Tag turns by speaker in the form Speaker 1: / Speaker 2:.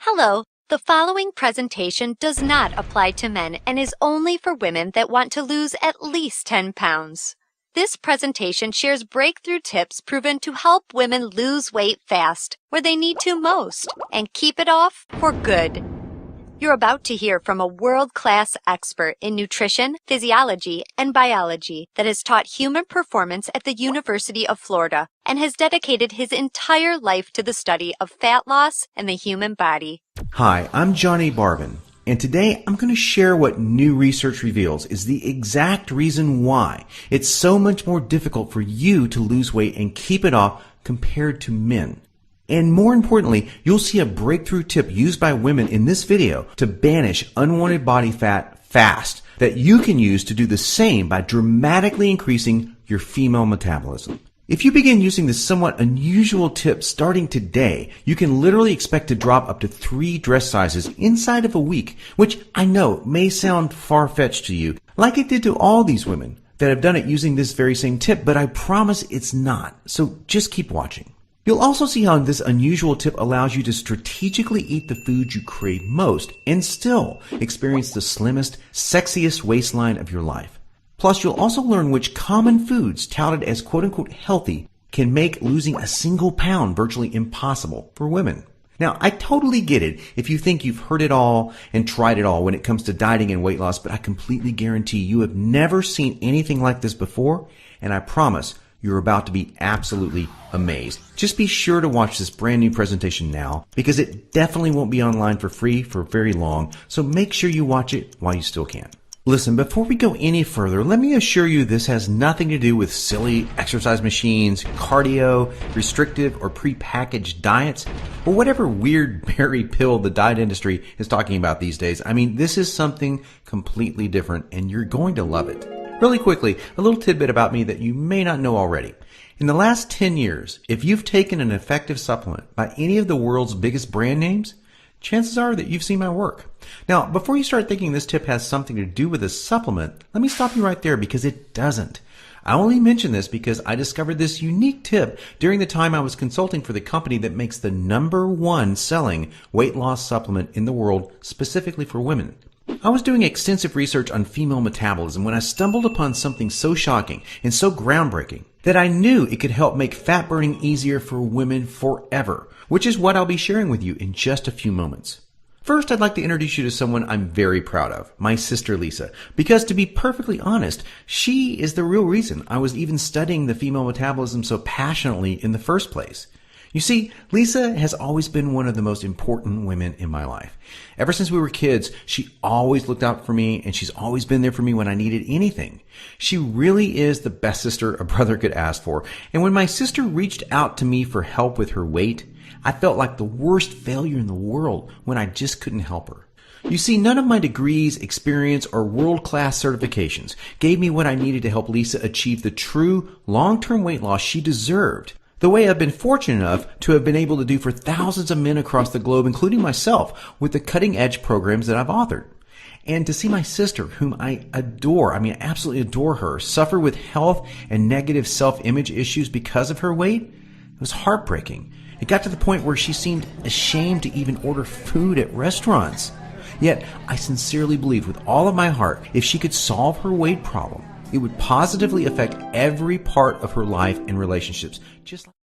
Speaker 1: Hello, the following presentation does not apply to men and is only for women that want to lose at least 10 pounds. This presentation shares breakthrough tips proven to help women lose weight fast, where they need to most, and keep it off for good. You're about to hear from a world-class expert in nutrition, physiology, and biology that has taught human performance at the University of Florida and has dedicated his entire life to the study of fat loss and the human body.
Speaker 2: Hi, I'm Johnny Barvin, and today I'm going to share what new research reveals is the exact reason why it's so much more difficult for you to lose weight and keep it off compared to men. And more importantly, you'll see a breakthrough tip used by women in this video to banish unwanted body fat fast that you can use to do the same by dramatically increasing your female metabolism. If you begin using this somewhat unusual tip starting today, you can literally expect to drop up to 3 dress sizes inside of a week, which I know may sound far-fetched to you, like it did to all these women that have done it using this very same tip, but I promise it's not. So just keep watching. You'll also see how this unusual tip allows you to strategically eat the foods you crave most and still experience the slimmest, sexiest waistline of your life. Plus, you'll also learn which common foods touted as quote-unquote healthy can make losing a single pound virtually impossible for women. Now, I totally get it if you think you've heard it all and tried it all when it comes to dieting and weight loss, but I completely guarantee you have never seen anything like this before, and I promise you're about to be absolutely amazed. Just be sure to watch this brand new presentation now because it definitely won't be online for free for very long, so make sure you watch it while you still can. Listen, before we go any further, let me assure you this has nothing to do with silly exercise machines, cardio, restrictive or prepackaged diets, or whatever weird berry pill the diet industry is talking about these days. I mean, this is something completely different and you're going to love it. Really quickly, a little tidbit about me that you may not know already. In the last 10 years, if you've taken an effective supplement by any of the world's biggest brand names, chances are that you've seen my work. Now, before you start thinking this tip has something to do with a supplement, let me stop you right there because it doesn't. I only mention this because I discovered this unique tip during the time I was consulting for the company that makes the #1 selling weight loss supplement in the world specifically for women. I was doing extensive research on female metabolism when I stumbled upon something so shocking and so groundbreaking that I knew it could help make fat burning easier for women forever, which is what I'll be sharing with you in just a few moments. First, I'd like to introduce you to someone I'm very proud of, my sister Lisa, because to be perfectly honest, she is the real reason I was even studying the female metabolism so passionately in the first place. You see, Lisa has always been one of the most important women in my life. Ever since we were kids, she always looked out for me and she's always been there for me when I needed anything. She really is the best sister a brother could ask for. And when my sister reached out to me for help with her weight, I felt like the worst failure in the world when I just couldn't help her. You see, none of my degrees, experience, or world-class certifications gave me what I needed to help Lisa achieve the true long-term weight loss she deserved. The way I've been fortunate enough to have been able to do for thousands of men across the globe, including myself, with the cutting-edge programs that I've authored. And to see my sister, whom I adore, I absolutely adore her, suffer with health and negative self-image issues because of her weight, it was heartbreaking. It got to the point where she seemed ashamed to even order food at restaurants. Yet, I sincerely believe with all of my heart, if she could solve her weight problem, it would positively affect every part of her life and relationships. Just like